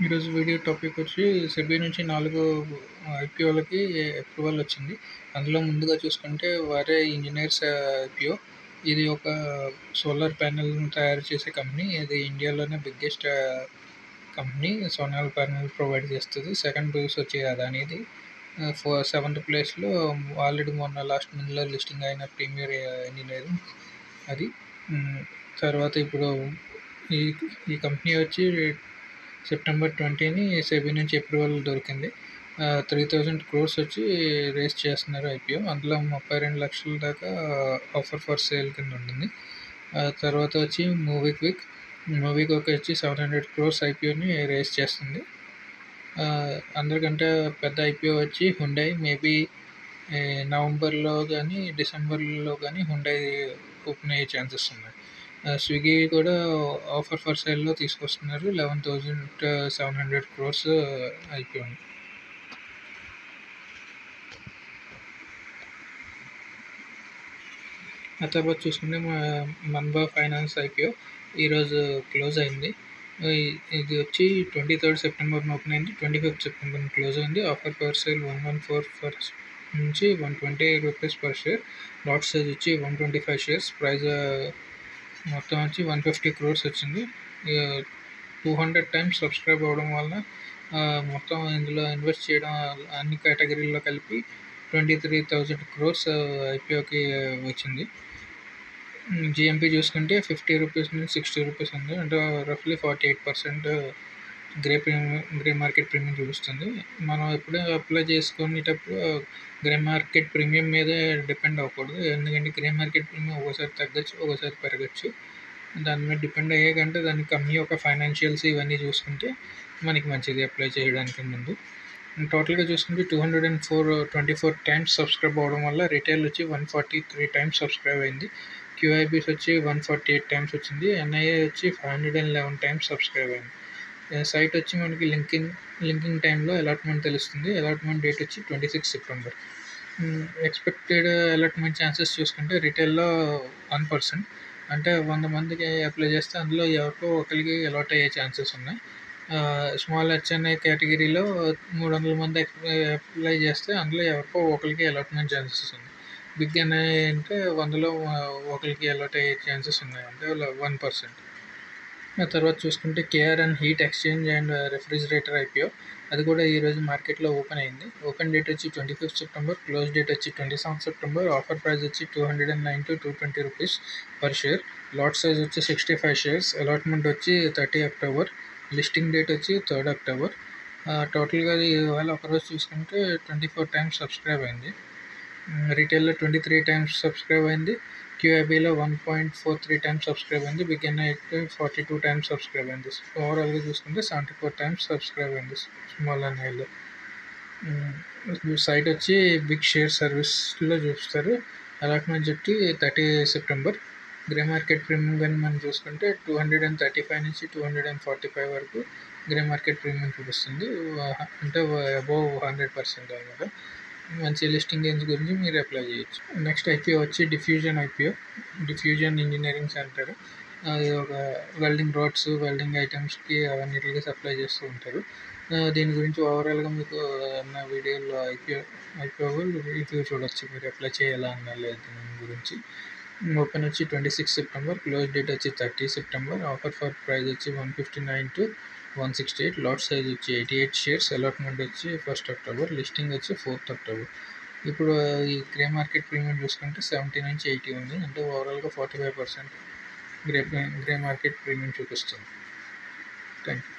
ఈరోజు video topic వచ్చి SEBI నుంచి 4 ఐపీఓలకి అప్రూవల్ వచ్చింది. అందులో ముందుగా చూసుకుంటే వారే ఇంజినీర్స్ ఐపీఓ. ఇది ఒక సోలార్ ప్యానెల్‌ని తయారు చేసే కంపెనీ. ఇది ఇండియాలోనే biggest company. Solar panel provide చేస్తది. సెకండ్ ప్లేస్ వచ్చి అదానిది. సెవెంత్ ప్లేస్‌లో ఆల్రెడీ మొన్న లాస్ట్ మంత్‌లో లిస్టింగ్ అయిన ప్రీమియర్ ఇంజినీరింగ్ అది. తర్వాత ఇప్పుడు ఈ ఈ కంపెనీ వచ్చి సెప్టెంబర్ 20ని సెబీ నుంచి అప్రూవల్ దొరికింది. 3000 క్రోర్స్ వచ్చి రేస్ చేస్తున్నారు ఐపీఓ. అందులో 32 లక్షల దాకా ఆఫర్ ఫర్ సేల్ కింద ఉంటుంది. తర్వాత వచ్చి మూవీక్విక్ వచ్చి 700 క్రోర్స్ ఐపీఓని రేస్ చేస్తుంది. అందరికంటే పెద్ద ఐపీఓ వచ్చి హుండై. మేబీ నవంబర్లో కానీ డిసెంబర్లో కానీ హుండై ఓపెన్ అయ్యే ఛాన్సెస్ ఉన్నాయి. స్విగ్గీ కూడా ఆఫర్ ఫర్ సేల్‌లో తీసుకొస్తున్నారు. 11,700 క్రోర్స్ ఐపీఓని. ఆ తర్వాత చూసుకుంటే మన్బా ఫైనాన్స్ ఐపీఓ ఈరోజు క్లోజ్ అయింది. ఇది వచ్చి 23 సెప్టెంబర్‌న ఓపెన్ అయింది. 25 సెప్టెంబర్‌న క్లోజ్ అయింది. ఆఫర్ ఫర్ సేల్ 114 నుంచి 120 rupees per share. Lot size వచ్చి 125 షేర్స్. ప్రైస్ మొత్తం వచ్చి 150 క్రోర్స్ వచ్చింది. 200 టైమ్స్ సబ్స్క్రైబ్ అవ్వడం వలన మొత్తం ఇందులో ఇన్వెస్ట్ చేయడం అన్ని కేటగిరీల్లో కలిపి 23,000 క్రోర్స్ ఐపీఓకి వచ్చింది. జిఎంపీ చూసుకుంటే 50 రూపీస్ నుంచి 60 రూపీస్ ఉంది. అంటే రఫ్లీ 48% గ్రే మార్కెట్ ప్రీమియం చూపిస్తుంది. మనం ఎప్పుడూ అప్లై చేసుకునేటప్పుడు గ్రే మార్కెట్ ప్రీమియం మీదే డిపెండ్ అవ్వకూడదు. ఎందుకంటే గ్రే మార్కెట్ ప్రీమియం ఒకసారి తగ్గచ్చు, ఒకసారి పెరగచ్చు. దాని మీద డిపెండ్ అయ్యే కంటే దాని కంపెనీ యొక్క ఫైనాన్షియల్స్ ఇవన్నీ చూసుకుంటే మనకి మంచిది అప్లై చేయడానికి ముందు. టోటల్గా చూసుకుంటే 224 టైమ్స్ సబ్స్క్రైబ్ అవ్వడం వల్ల రిటైల్ వచ్చి 143 టైమ్స్ సబ్స్క్రైబ్ అయింది. క్యూఐబీస్ వచ్చి 148 టైమ్స్ వచ్చింది. ఎన్ఐఏ వచ్చి 511 టైమ్స్ సబ్స్క్రైబ్ అయింది. సైట్ వచ్చి మనకి లింకింగ్ టైంలో అలాట్మెంట్ తెలుస్తుంది. అలాట్మెంట్ డేట్ వచ్చి 26 సెప్టెంబర్. ఎక్స్పెక్టెడ్ అలాట్మెంట్ ఛాన్సెస్ చూసుకుంటే రిటైల్లో 1%. అంటే 100 మందికి అప్లై చేస్తే అందులో ఎవరికో ఒకరికి అలాట్ అయ్యే ఛాన్సెస్ ఉన్నాయి. స్మాల్ హెచ్ఎన్ఐ కేటగిరీలో 300 మంది అప్లై చేస్తే అందులో ఎవరికో ఒకరికి అలాట్మెంట్ ఛాన్సెస్ ఉన్నాయి. బిగ్ ఎన్ఐ అంటే 100లో ఒకరికి అలాట్ అయ్యే ఛాన్సెస్ ఉన్నాయి. అంటే 1%. ఆ తర్వాత చూసుకుంటే KRN heat exchange and refrigerator IPO. అది కూడా ఈరోజు మార్కెట్లో ఓపెన్ అయింది. ఓపెన్ డేట్ వచ్చి 25 సెప్టెంబర్. క్లోజ్ డేట్ వచ్చి 27 సెప్టెంబర్. ఆఫర్ ప్రైస్ వచ్చి 209 to 220 rupees per share. Lot size వచ్చి 65 షేర్స్. అలాట్మెంట్ వచ్చి 30 అక్టోబర్. లిస్టింగ్ డేట్ వచ్చి 3 అక్టోబర్. టోటల్గా ఇవాళ ఒకరోజు చూసుకుంటే 24 టైమ్స్ సబ్స్క్రైబ్ అయింది. రిటైల్లో 23 టైమ్స్ సబ్స్క్రైబ్ అయింది. క్యూఐబీలో 1.43 టైమ్స్ సబ్స్క్రైబ్ అయింది. బిగ్ ఎన్ఐ 42 టైమ్స్ సబ్స్క్రైబ్ అయింది. ఓవరాల్గా చూసుకుంటే 74 టైమ్స్ సబ్స్క్రైబ్ అయింది స్మాల్ ఎన్ఐలో. సైట్ వచ్చి బిగ్ షేర్ సర్వీస్లో చూపిస్తారు. అలాట్మెంట్ చెప్పి 30 సెప్టెంబర్. గ్రే మార్కెట్ ప్రీమియం కానీ మనం చూసుకుంటే 235 నుంచి 245 వరకు గ్రే మార్కెట్ ప్రీమియం చూపిస్తుంది. అంటే అబోవ్ 100% అనమాట. మంచి లిస్టింగ్ గేమ్స్ గురించి మీరు అప్లై చేయొచ్చు. నెక్స్ట్ ఐపీఓ వచ్చి diffusion IPO. Diffusion engineering centre. అది ఒక వెల్డింగ్ రాడ్స్, వెల్డింగ్ ఐటమ్స్కి అవన్నిటికి సప్లై చేస్తూ ఉంటారు. దీని గురించి ఓవరాల్గా మీకు నా వీడియోలో ఐపీఓ రివ్యూ చూడొచ్చు. మీరు అప్లై చేయాలా అన్నా లేదు దీని గురించి. ఓపెన్ వచ్చి 26 సెప్టెంబర్. క్లోజ్ డేట్ వచ్చి 30 సెప్టెంబర్. ఆఫర్ ఫర్ ప్రైస్ వచ్చి 159 to 168. లాట్ సైజ్ వచ్చి 88 షేర్స్. అలాట్మెంట్ వచ్చి 1 అక్టోబర్. లిస్టింగ్ వచ్చి 4 అక్టోబర్. ఇప్పుడు ఈ గ్రే మార్కెట్ ప్రీమియం చూసుకుంటే 70 నుంచి 80 ఉంది. అంటే ఓవరాల్గా 45% గ్రే మార్కెట్ ప్రీమియం చూపిస్తుంది. Thank you.